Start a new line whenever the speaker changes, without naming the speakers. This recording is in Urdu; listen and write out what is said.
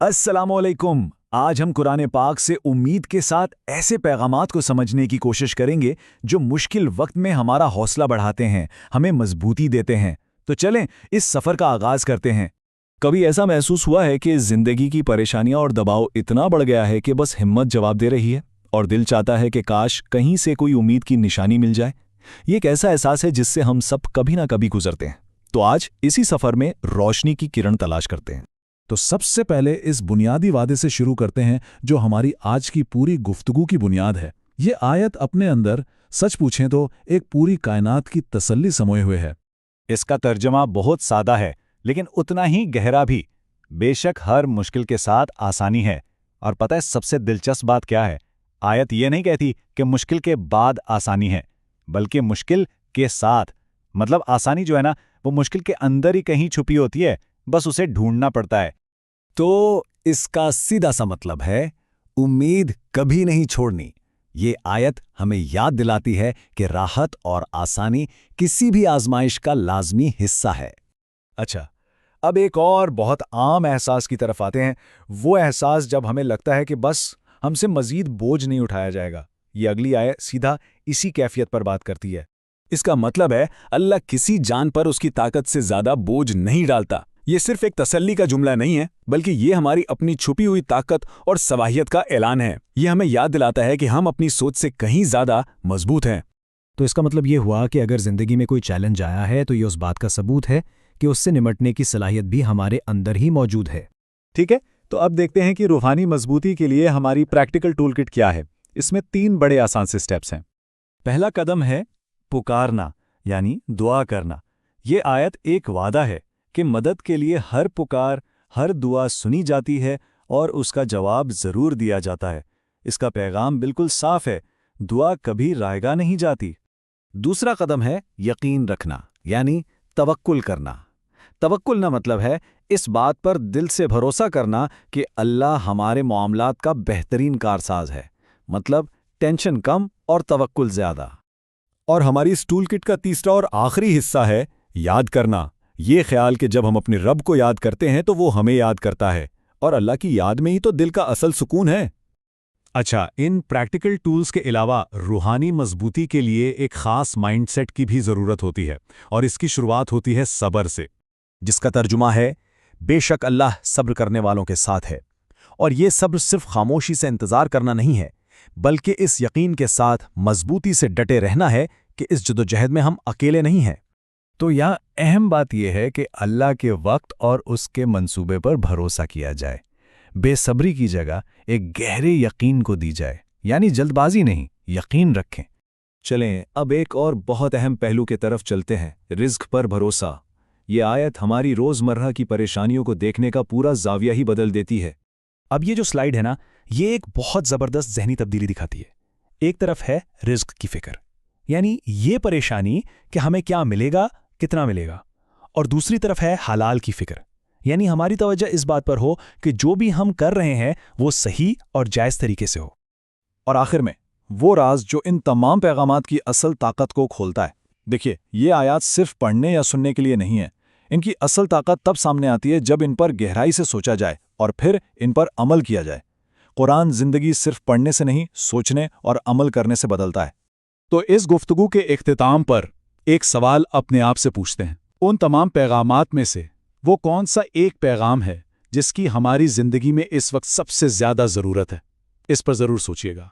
السلام علیکم۔ آج ہم قرآن پاک سے امید کے ساتھ ایسے پیغامات کو سمجھنے کی کوشش کریں گے جو مشکل وقت میں ہمارا حوصلہ بڑھاتے ہیں، ہمیں مضبوطی دیتے ہیں۔ تو چلیں اس سفر کا آغاز کرتے ہیں۔
کبھی ایسا محسوس ہوا ہے کہ زندگی کی پریشانیاں اور دباؤ اتنا بڑھ گیا ہے کہ بس ہمت جواب دے رہی ہے اور دل چاہتا ہے کہ کاش کہیں سے کوئی امید کی نشانی مل جائے؟ یہ ایک ایسا احساس ہے جس سے ہم سب کبھی نہ کبھی گزرتے ہیں۔ تو آج اسی سفر میں روشنی کی کرن تلاش کرتے ہیں۔
تو سب سے پہلے اس بنیادی وعدے سے شروع کرتے ہیں جو ہماری آج کی پوری گفتگو کی بنیاد ہے۔ یہ آیت اپنے اندر سچ پوچھیں تو ایک پوری کائنات کی تسلی سموئے ہوئے ہے۔
اس کا ترجمہ بہت سادہ ہے لیکن اتنا ہی گہرا بھی۔ بے شک ہر مشکل کے ساتھ آسانی ہے، اور پتہ ہے سب سے دلچسپ بات کیا ہے؟ آیت یہ نہیں کہتی کہ مشکل کے بعد آسانی ہے، بلکہ مشکل کے ساتھ۔ مطلب آسانی جو ہے نا، وہ مشکل کے اندر ہی کہیں چھپی ہوتی ہے، بس اسے ڈھونڈنا پڑتا ہے۔
تو اس کا سیدھا سا مطلب ہے امید کبھی نہیں چھوڑنی۔ یہ آیت ہمیں یاد دلاتی ہے کہ راحت اور آسانی کسی بھی آزمائش کا لازمی حصہ ہے۔
اچھا، اب ایک اور بہت عام احساس کی طرف آتے ہیں، وہ احساس جب ہمیں لگتا ہے کہ بس ہم سے مزید بوجھ نہیں اٹھایا جائے گا۔ یہ اگلی آیت سیدھا اسی کیفیت پر بات کرتی ہے۔
اس کا مطلب ہے اللہ کسی جان پر اس کی طاقت سے زیادہ بوجھ نہیں ڈالتا۔ یہ صرف ایک تسلی کا جملہ نہیں ہے، بلکہ یہ ہماری اپنی چھپی ہوئی طاقت اور صلاحیت کا اعلان ہے۔ یہ ہمیں یاد دلاتا ہے کہ ہم اپنی سوچ سے کہیں زیادہ مضبوط ہیں۔
تو اس کا مطلب یہ ہوا کہ اگر زندگی میں کوئی چیلنج آیا ہے تو یہ اس بات کا ثبوت ہے کہ اس سے نمٹنے کی صلاحیت بھی ہمارے اندر ہی موجود ہے۔
ٹھیک ہے، تو اب دیکھتے ہیں کہ روحانی مضبوطی کے لیے ہماری پریکٹیکل ٹول کٹ کیا ہے۔ اس میں 3 بڑے آسان سے سٹیپس ہیں۔ پہلا قدم ہے پکارنا، یعنی دعا کرنا۔ یہ آیت ایک وعدہ ہے کہ مدد کے لیے ہر پکار، ہر دعا سنی جاتی ہے اور اس کا جواب ضرور دیا جاتا ہے۔ اس کا پیغام بالکل صاف ہے، دعا کبھی رائیگاں نہیں جاتی۔
دوسرا قدم ہے یقین رکھنا، یعنی توکل کرنا۔ توکل کا مطلب ہے اس بات پر دل سے بھروسہ کرنا کہ اللہ ہمارے معاملات کا بہترین کارساز ہے۔ مطلب ٹینشن کم اور توکل زیادہ۔
اور ہماری اس ٹول کٹ کا تیسرا اور آخری حصہ ہے یاد کرنا۔ یہ خیال کہ جب ہم اپنے رب کو یاد کرتے ہیں تو وہ ہمیں یاد کرتا ہے، اور اللہ کی یاد میں ہی تو دل کا اصل سکون ہے۔
اچھا، ان پریکٹیکل ٹولز کے علاوہ روحانی مضبوطی کے لیے ایک خاص مائنڈ سیٹ کی بھی ضرورت ہوتی ہے، اور اس کی شروعات ہوتی ہے صبر سے،
جس کا ترجمہ ہے بے شک اللہ صبر کرنے والوں کے ساتھ ہے۔ اور یہ صبر صرف خاموشی سے انتظار کرنا نہیں ہے، بلکہ اس یقین کے ساتھ مضبوطی سے ڈٹے رہنا ہے کہ اس جدوجہد میں ہم اکیلے نہیں ہیں۔
تو یہاں اہم بات یہ ہے کہ اللہ کے وقت اور اس کے منصوبے پر بھروسہ کیا جائے۔ بے صبری کی جگہ ایک گہرے یقین کو دی جائے، یعنی جلد بازی نہیں، یقین رکھیں۔
چلیں اب ایک اور بہت اہم پہلو کی طرف چلتے ہیں، رزق پر بھروسہ۔ یہ آیت ہماری روزمرہ کی پریشانیوں کو دیکھنے کا پورا زاویہ ہی بدل دیتی ہے۔
اب یہ جو سلائیڈ ہے نا، یہ ایک بہت زبردست ذہنی تبدیلی دکھاتی ہے۔ ایک طرف ہے رزق کی فکر، یعنی یہ پریشانی کہ ہمیں کیا ملے گا، کتنا ملے گا، اور دوسری طرف ہے حلال کی فکر، یعنی ہماری توجہ اس بات پر ہو کہ جو بھی ہم کر رہے ہیں وہ صحیح اور جائز طریقے سے ہو۔
اور آخر میں وہ راز جو ان تمام پیغامات کی اصل طاقت کو کھولتا ہے۔ دیکھیے، یہ آیات صرف پڑھنے یا سننے کے لیے نہیں ہیں۔ ان کی اصل طاقت تب سامنے آتی ہے جب ان پر گہرائی سے سوچا جائے اور پھر ان پر عمل کیا جائے۔ قرآن زندگی صرف پڑھنے سے نہیں، سوچنے اور عمل کرنے سے بدلتا ہے۔
تو اس گفتگو کے اختتام پر ایک سوال اپنے آپ سے پوچھتے ہیں، ان تمام پیغامات میں سے وہ کون سا ایک پیغام ہے جس کی ہماری زندگی میں اس وقت سب سے زیادہ ضرورت ہے؟ اس پر ضرور سوچیے گا۔